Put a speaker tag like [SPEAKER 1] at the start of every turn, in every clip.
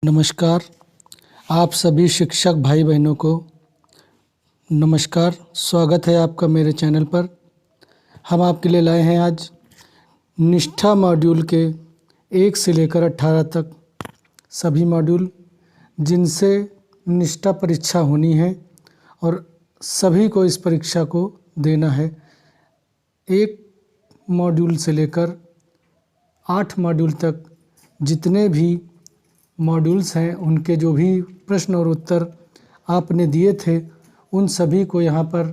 [SPEAKER 1] नमस्कार। आप सभी शिक्षक भाई बहनों को नमस्कार। स्वागत है आपका मेरे चैनल पर। हम आपके लिए लाए हैं आज निष्ठा मॉड्यूल के 1 से लेकर 18 तक सभी मॉड्यूल, जिनसे निष्ठा परीक्षा होनी है और सभी को इस परीक्षा को देना है। 1 मॉड्यूल से लेकर 8 मॉड्यूल तक जितने भी मॉड्यूल्स हैं, उनके जो भी प्रश्न और उत्तर आपने दिए थे, उन सभी को यहाँ पर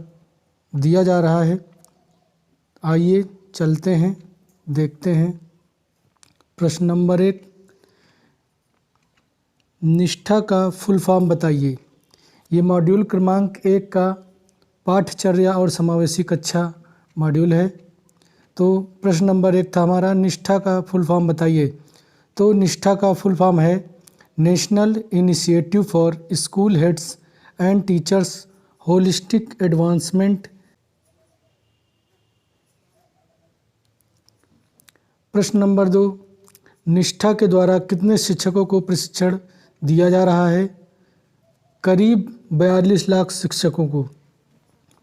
[SPEAKER 1] दिया जा रहा है। आइए चलते हैं, देखते हैं। प्रश्न नंबर 1, निष्ठा का फुल फॉर्म बताइए। ये मॉड्यूल क्रमांक 1 का पाठचर्या और समावेशी कक्षा मॉड्यूल है। तो प्रश्न नंबर 1 था हमारा, निष्ठा का फुल फॉर्म बताइए। तो निष्ठा का फुल फॉर्म है national initiative for school heads and teachers holistic advancement. प्रश्न नंबर 2, निष्ठा के द्वारा कितने शिक्षकों को प्रशिक्षण दिया जा रहा है? करीब 42 लाख शिक्षकों को।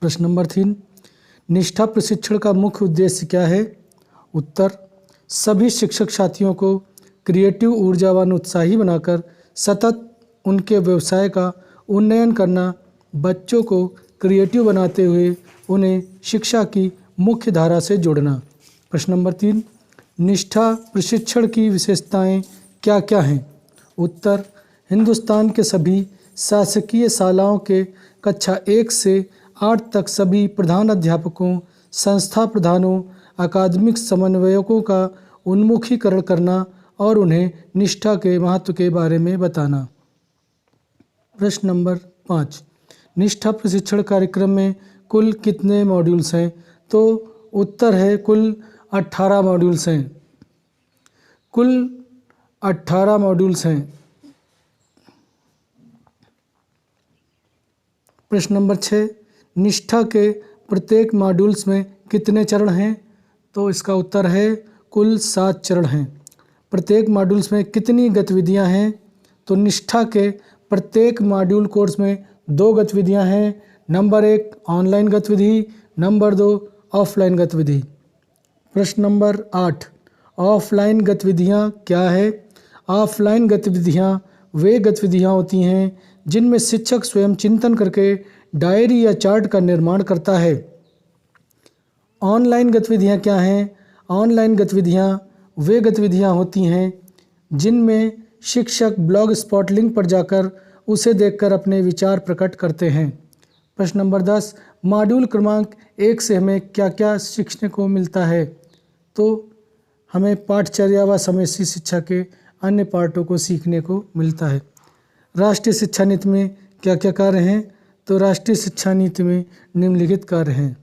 [SPEAKER 1] प्रश्न नंबर 3, निष्ठा प्रशिक्षण का मुख्य उद्देश्य क्या है? उत्तर, सभी शिक्षक साथियों को क्रिएटिव, ऊर्जावान, उत्साही बनाकर सतत उनके व्यवसाय का उन्नयन करना, बच्चों को क्रिएटिव बनाते हुए उन्हें शिक्षा की मुख्य धारा से जोड़ना। प्रश्न नंबर 3, निष्ठा प्रशिक्षण की विशेषताएं क्या क्या हैं? उत्तर, हिंदुस्तान के सभी शासकीय शालाओं के कक्षा 1 से 8 तक सभी प्रधान अध्यापकों, संस्था प्रधानों, अकादमिक समन्वयकों का उन्मुखीकरण करना और उन्हें निष्ठा के महत्व के बारे में बताना। प्रश्न नंबर 5, निष्ठा प्रशिक्षण कार्यक्रम में कुल कितने मॉड्यूल्स हैं? तो उत्तर है कुल 18 मॉड्यूल्स हैं। कुल 18 मॉड्यूल्स हैं। प्रश्न नंबर 6, निष्ठा के प्रत्येक मॉड्यूल्स में कितने चरण हैं? तो इसका उत्तर है कुल 7 चरण हैं। प्रत्येक मॉड्यूल्स में कितनी गतिविधियां हैं? तो निष्ठा के प्रत्येक मॉड्यूल कोर्स में 2 गतिविधियां हैं। नंबर 1 ऑनलाइन गतिविधि, नंबर 2 ऑफलाइन गतिविधि। प्रश्न नंबर 8, ऑफलाइन गतिविधियां क्या है? ऑफलाइन गतिविधियां वे गतिविधियां होती हैं जिनमें शिक्षक स्वयं चिंतन करके डायरी या चार्ट का निर्माण करता है। ऑनलाइन गतिविधियां क्या हैं? ऑनलाइन गतिविधियां वे गतिविधियां होती हैं जिनमें शिक्षक ब्लॉग स्पॉट लिंक पर जाकर उसे देखकर अपने विचार प्रकट करते हैं। प्रश्न नंबर 10, मॉड्यूल क्रमांक 1 से हमें क्या क्या सीखने को मिलता है? तो हमें पाठचर्या व समावेशी शिक्षा के अन्य पार्टों को सीखने को मिलता है। राष्ट्रीय शिक्षा नीति में क्या क्या कार्य हैं? तो राष्ट्रीय शिक्षा नीति में निम्नलिखित कार्य हैं।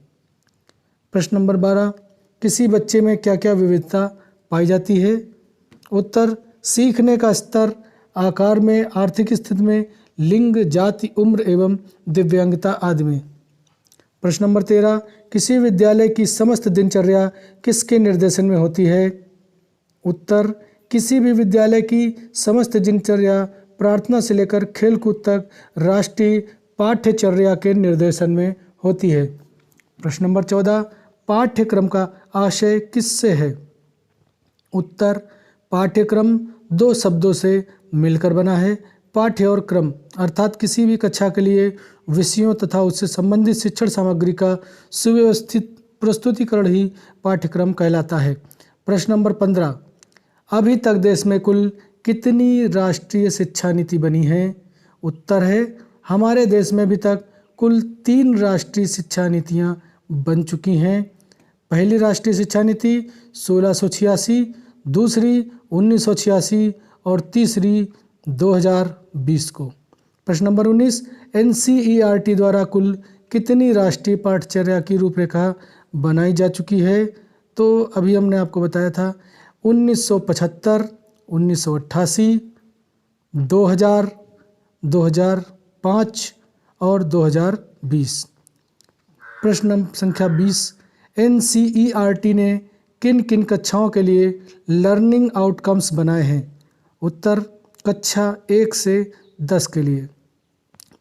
[SPEAKER 1] प्रश्न नंबर 12, किसी बच्चे में क्या क्या विविधता पाई जाती है? उत्तर, सीखने का स्तर, आकार में, आर्थिक स्थिति में, लिंग, जाति, उम्र एवं दिव्यांगता आदि में। प्रश्न नंबर 13, किसी विद्यालय की समस्त दिनचर्या किसके निर्देशन में होती है? उत्तर, किसी भी विद्यालय की समस्त दिनचर्या प्रार्थना से लेकर खेलकूद तक राष्ट्रीय पाठ्यचर्या के निर्देशन में होती है। प्रश्न नंबर 14, पाठ्यक्रम का आशय किससे है? उत्तर, पाठ्यक्रम 2 शब्दों से मिलकर बना है। पाठ्य और क्रम अर्थात किसी भी कक्षा के लिए विषयों तथा उससे संबंधित शिक्षण सामग्री का सुव्यवस्थित प्रस्तुतिकरण ही पाठ्यक्रम कहलाता है। प्रश्न नंबर 15, अभी तक देश में कुल कितनी राष्ट्रीय शिक्षा नीति बनी है? उत्तर है, हमारे देश में अभी तक कुल 3 राष्ट्रीय शिक्षा नीतियां बन चुकी हैं। पहली राष्ट्रीय शिक्षा नीति 1686, दूसरी 1986 और तीसरी 2020 को। प्रश्न नंबर 19, NCERT द्वारा कुल कितनी राष्ट्रीय पाठचर्या की रूपरेखा बनाई जा चुकी है? तो अभी हमने आपको बताया था 1975, 1988, 2000, 2005 और 2020। प्रश्न संख्या 20, NCERT ने किन किन कक्षाओं के लिए लर्निंग आउटकम्स बनाए हैं? उत्तर, कक्षा 1 से 10 के लिए।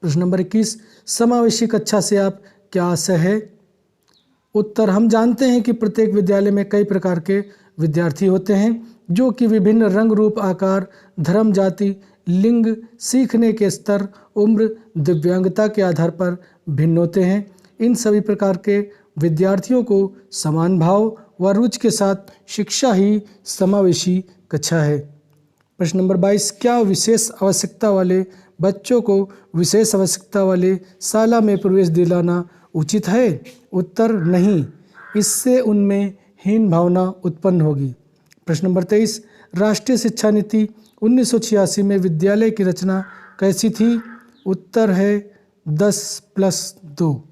[SPEAKER 1] प्रश्न नंबर 21, समावेशी कक्षा से आप क्या आशय है? उत्तर, हम जानते हैं कि प्रत्येक विद्यालय में कई प्रकार के विद्यार्थी होते हैं जो कि विभिन्न रंग, रूप, आकार, धर्म, जाति, लिंग, सीखने के स्तर, उम्र, दिव्यांगता के आधार पर भिन्न होते हैं। इन सभी प्रकार के विद्यार्थियों को समान भाव व रुचि के साथ शिक्षा ही समावेशी कक्षा है। प्रश्न नंबर 22, क्या विशेष आवश्यकता वाले बच्चों को विशेष आवश्यकता वाले शाला में प्रवेश दिलाना उचित है? उत्तर, नहीं, इससे उनमें हीन भावना उत्पन्न होगी। प्रश्न नंबर 23, राष्ट्रीय शिक्षा नीति 1986 में विद्यालय की रचना कैसी थी? उत्तर है 10+2।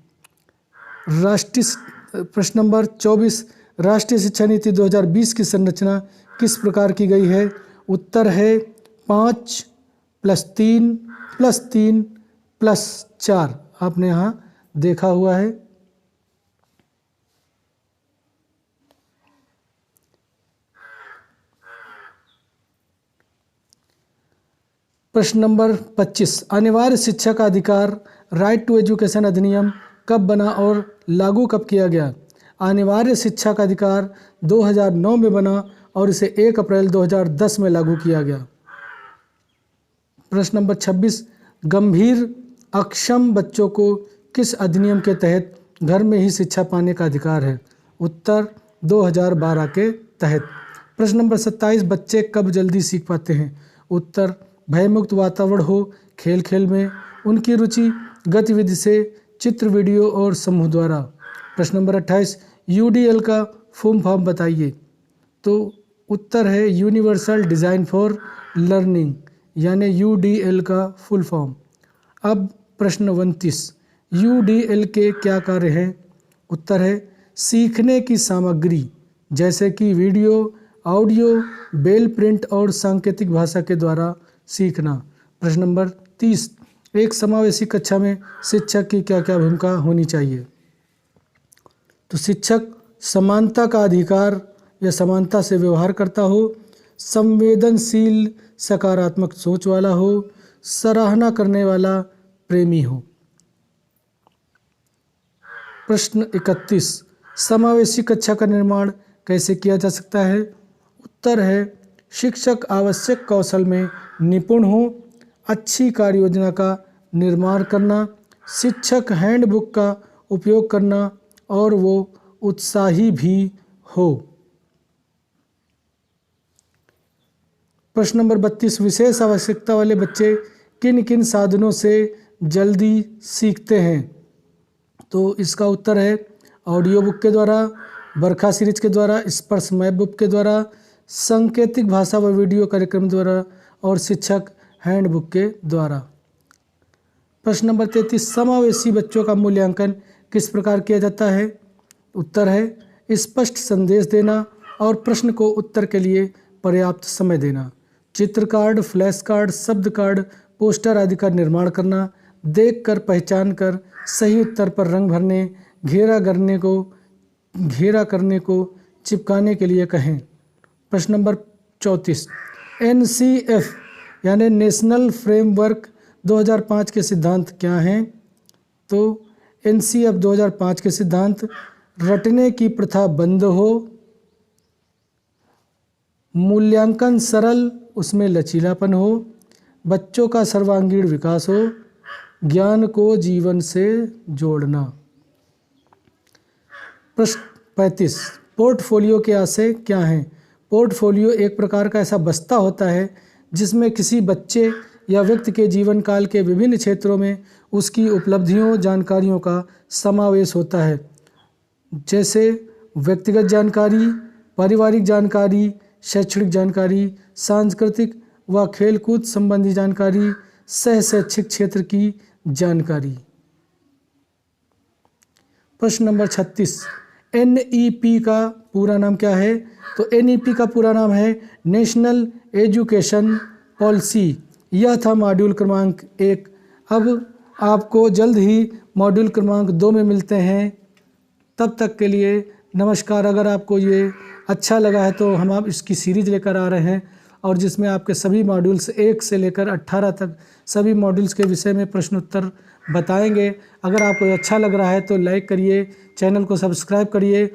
[SPEAKER 1] प्रश्न नंबर 24, राष्ट्रीय शिक्षा नीति 2020 की संरचना किस प्रकार की गई है? उत्तर है 5+3+3+4। आपने यहाँ देखा हुआ है। प्रश्न नंबर 25, अनिवार्य शिक्षा का अधिकार राइट टू एजुकेशन अधिनियम कब बना और लागू कब किया गया? अनिवार्य शिक्षा का अधिकार 2009 में बना और इसे 1 अप्रैल 2010 में लागू किया गया। प्रश्न नंबर 26, गंभीर अक्षम बच्चों को किस अधिनियम के तहत घर में ही शिक्षा पाने का अधिकार है? उत्तर, 2012 के तहत। प्रश्न नंबर 27, बच्चे कब जल्दी सीख पाते हैं? उत्तर, भयमुक्त वातावरण हो, खेल खेल में, उनकी रुचि गतिविधि से, चित्र, वीडियो और समूह द्वारा। प्रश्न नंबर 28, यूडीएल का फुल फॉर्म बताइए। तो उत्तर है यूनिवर्सल डिज़ाइन फॉर लर्निंग, यानी यूडीएल का फुल फॉर्म। अब प्रश्न 29, यूडीएल के क्या कार्य हैं? उत्तर है सीखने की सामग्री जैसे कि वीडियो, ऑडियो, बेल प्रिंट और सांकेतिक भाषा के द्वारा सीखना। प्रश्न नंबर 30, एक समावेशी कक्षा में शिक्षक की क्या क्या भूमिका होनी चाहिए? तो शिक्षक समानता का अधिकार या समानता से व्यवहार करता हो, संवेदनशील सकारात्मक सोच वाला हो, सराहना करने वाला प्रेमी हो। प्रश्न 31, समावेशी कक्षा का निर्माण कैसे किया जा सकता है? उत्तर है शिक्षक आवश्यक कौशल में निपुण हो, अच्छी कार्य योजना का निर्माण करना, शिक्षक हैंडबुक का उपयोग करना और वो उत्साही भी हो। प्रश्न नंबर 32, विशेष आवश्यकता वाले बच्चे किन किन साधनों से जल्दी सीखते हैं? तो इसका उत्तर है ऑडियो बुक के द्वारा, बरखा सीरीज के द्वारा, स्पर्श मैप बुक के द्वारा, सांकेतिक भाषा व वीडियो कार्यक्रम द्वारा और शिक्षक हैंडबुक के द्वारा। प्रश्न नंबर 33, समावेशी बच्चों का मूल्यांकन किस प्रकार किया जाता है? उत्तर है स्पष्ट संदेश देना और प्रश्न को उत्तर के लिए पर्याप्त समय देना, चित्र कार्ड, फ्लैश कार्ड, शब्द कार्ड, पोस्टर आदि का निर्माण करना, देखकर पहचान कर सही उत्तर पर रंग भरने, घेरा करने को चिपकाने के लिए कहें। प्रश्न नंबर 34, NCF यानी नेशनल फ्रेमवर्क 2005 के सिद्धांत क्या हैं? तो NCF 2005 के सिद्धांत रटने की प्रथा बंद हो, मूल्यांकन सरल, उसमें लचीलापन हो, बच्चों का सर्वांगीण विकास हो, ज्ञान को जीवन से जोड़ना। प्रश्न 35, पोर्टफोलियो के आशय क्या हैं? पोर्टफोलियो एक प्रकार का ऐसा बस्ता होता है जिसमें किसी बच्चे या व्यक्ति के जीवन काल के विभिन्न क्षेत्रों में उसकी उपलब्धियों, जानकारियों का समावेश होता है, जैसे व्यक्तिगत जानकारी, पारिवारिक जानकारी, शैक्षणिक जानकारी, सांस्कृतिक व खेलकूद संबंधी जानकारी, शैक्षिक क्षेत्र की जानकारी। प्रश्न नंबर 36, NEP का पूरा नाम क्या है? तो NEP का पूरा नाम है नेशनल एजुकेशन पॉलिसी। यह था मॉड्यूल क्रमांक 1। अब आपको जल्द ही मॉड्यूल क्रमांक 2 में मिलते हैं। तब तक के लिए नमस्कार। अगर आपको ये अच्छा लगा है तो हम आप इसकी सीरीज़ लेकर आ रहे हैं और जिसमें आपके सभी मॉड्यूल्स 1 से लेकर 18 तक सभी मॉड्यूल्स के विषय में प्रश्न उत्तर बताएंगे। अगर आपको अच्छा लग रहा है तो लाइक करिए, चैनल को सब्सक्राइब करिए